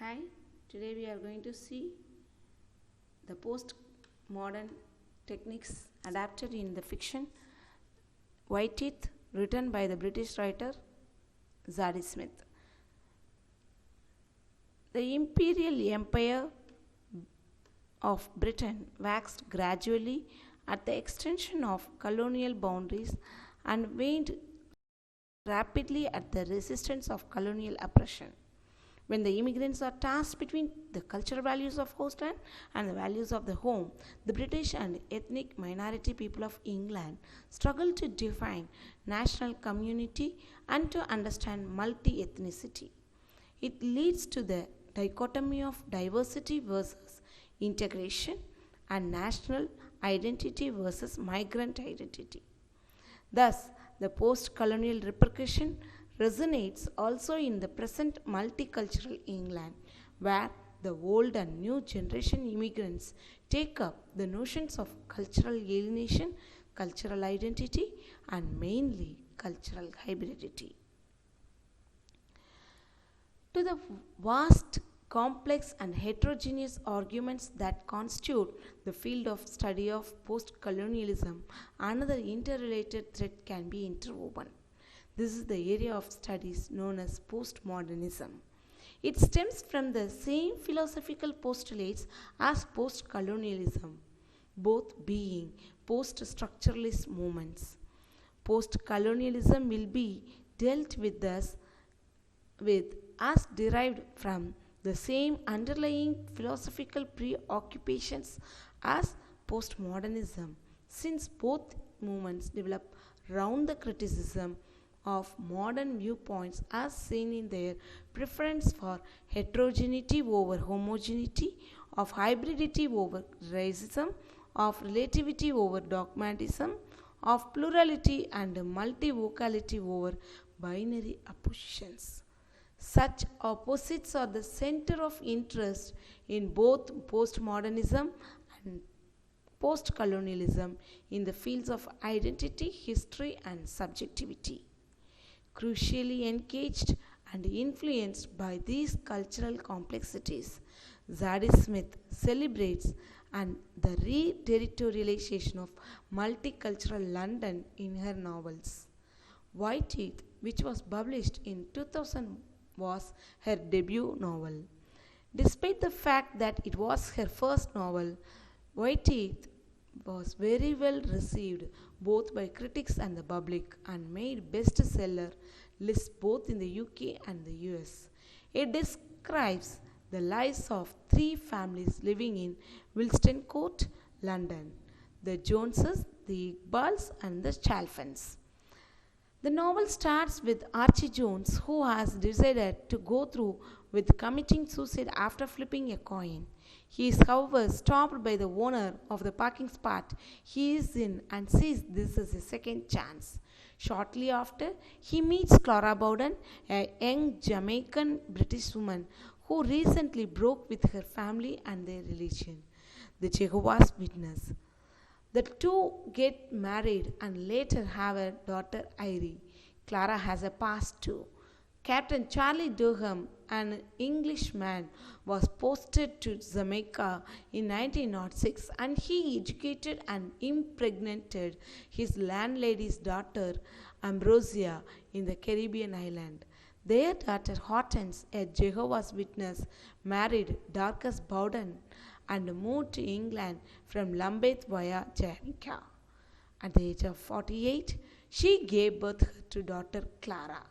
Hi, today we are going to see the post-modern techniques adapted in the fiction White Teeth, written by the British writer Zadie Smith. The imperial empire of Britain waxed gradually at the extension of colonial boundaries and waned rapidly at the resistance of colonial oppression. When the immigrants are tasked between the cultural values of hostland and the values of the home, the British and ethnic minority people of England struggle to define national community and to understand multi-ethnicity. It leads to the dichotomy of diversity versus integration and national identity versus migrant identity. Thus, the post-colonial repercussion resonates also in the present multicultural England, where the old and new generation immigrants take up the notions of cultural alienation, cultural identity, and mainly cultural hybridity. To the vast, complex, and heterogeneous arguments that constitute the field of study of post-colonialism, another interrelated thread can be interwoven. This is the area of studies known as postmodernism. It stems from the same philosophical postulates as postcolonialism, both being post-structuralist movements. Postcolonialism will be dealt with as derived from the same underlying philosophical preoccupations as postmodernism, since both movements develop round the criticism of modern viewpoints as seen in their preference for heterogeneity over homogeneity, of hybridity over racism, of relativity over dogmatism, of plurality and multivocality over binary oppositions. Such opposites are the center of interest in both postmodernism and postcolonialism in the fields of identity, history, and subjectivity. Crucially engaged and influenced by these cultural complexities, Zadie Smith celebrates and the re-territorialization of multicultural London in her novels. White Teeth, which was published in 2000, was her debut novel. Despite the fact that it was her first novel, White Teeth was very well received both by critics and the public and made bestseller lists both in the UK and the US. It describes the lives of three families living in Wilston Court, London: the Joneses, the Iqbals, and the Chalfants. The novel starts with Archie Jones, who has decided to go through with committing suicide after flipping a coin. He is, however, stopped by the owner of the parking spot he is in and sees this as a second chance. Shortly after, he meets Clara Bowden, a young Jamaican British woman who recently broke with her family and their religion, the Jehovah's Witness. The two get married and later have a daughter, Irie. Clara has a past too. Captain Charlie Durham, an Englishman, was posted to Jamaica in 1906 and he educated and impregnated his landlady's daughter, Ambrosia, in the Caribbean island. Their daughter Hortense, a Jehovah's Witness, married Dorcas Bowden and moved to England from Lambeth via Jamaica. At the age of 48, she gave birth to daughter Clara.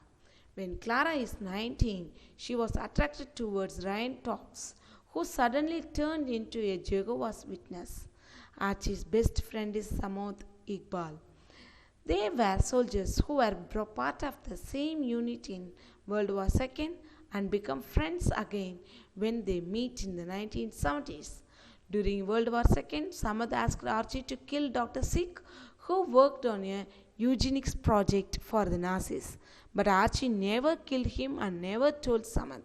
When Clara is 19, she was attracted towards Ryan Tops, who suddenly turned into a Jehovah's Witness. Archie's best friend is Samod Iqbal. They were soldiers who were part of the same unit in World War II and become friends again when they meet in the 1970s. During World War II, Samad asked Archie to kill Dr. Sikh, who worked on a eugenics project for the Nazis. But Archie never killed him and never told Samad.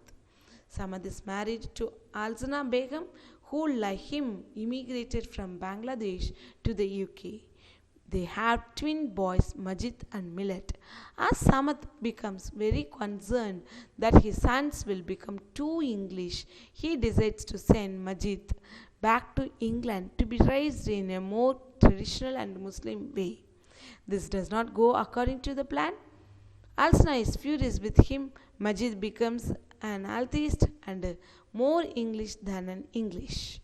Samad is married to Alzana Begum, who, like him, immigrated from Bangladesh to the UK. They have twin boys Majid and Millet. As Samath becomes very concerned that his sons will become too English, he decides to send Majid back to England to be raised in a more traditional and Muslim way. This does not go according to the plan. Alsna is furious with him. Majid becomes an atheist and more English than an English.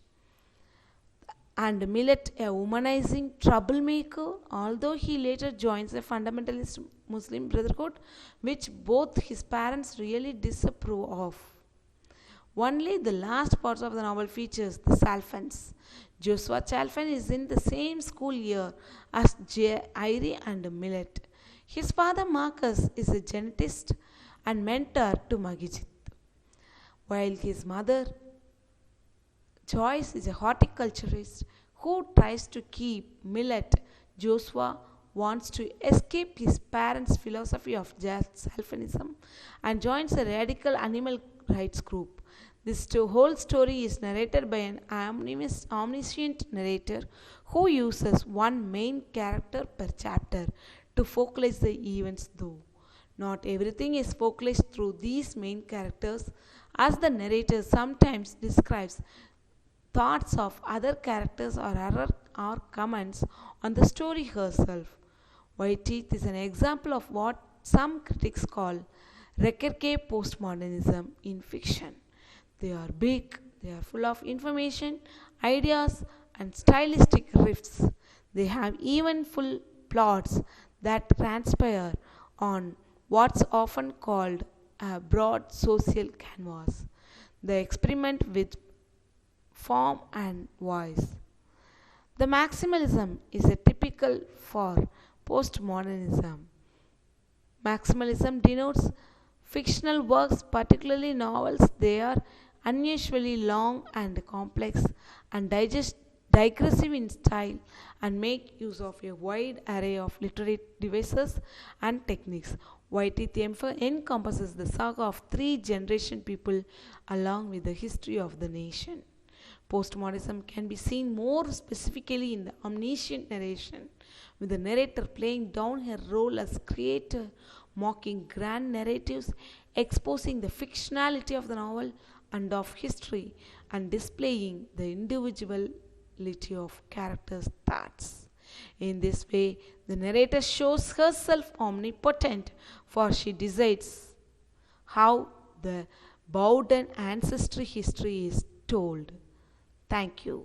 And Millet, a womanizing troublemaker, although he later joins a fundamentalist Muslim brotherhood, which both his parents really disapprove of. Only the last part of the novel features the Chalfants. Joshua Chalfant is in the same school year as Irie and Millet. His father Marcus is a genetist and mentor to Magijit, while his mother Joyce is a horticulturist who tries to keep Millet. Joshua wants to escape his parents' philosophy of Chalfanism and joins a radical animal rights group. This whole story is narrated by an omniscient narrator who uses one main character per chapter to focalize the events, though not everything is focalized through these main characters, as the narrator sometimes describes thoughts of other characters or comments on the story herself. Whiteteeth is an example of what some critics call recherche postmodernism in fiction. They are big, they are full of information, ideas, and stylistic riffs. They have even full plots that transpire on what's often called a broad social canvas. They experiment with form and voice. The maximalism is a typical for postmodernism. Maximalism denotes fictional works, particularly novels. They are unusually long and complex and digressive in style and make use of a wide array of literary devices and techniques. Whiteteeth encompasses the saga of three-generation people along with the history of the nation. Postmodernism can be seen more specifically in the omniscient narration, with the narrator playing down her role as creator, mocking grand narratives, exposing the fictionality of the novel and of history, and displaying the individuality of characters' thoughts. In this way, the narrator shows herself omnipotent, for she decides how the Bowden ancestry history is told. Thank you.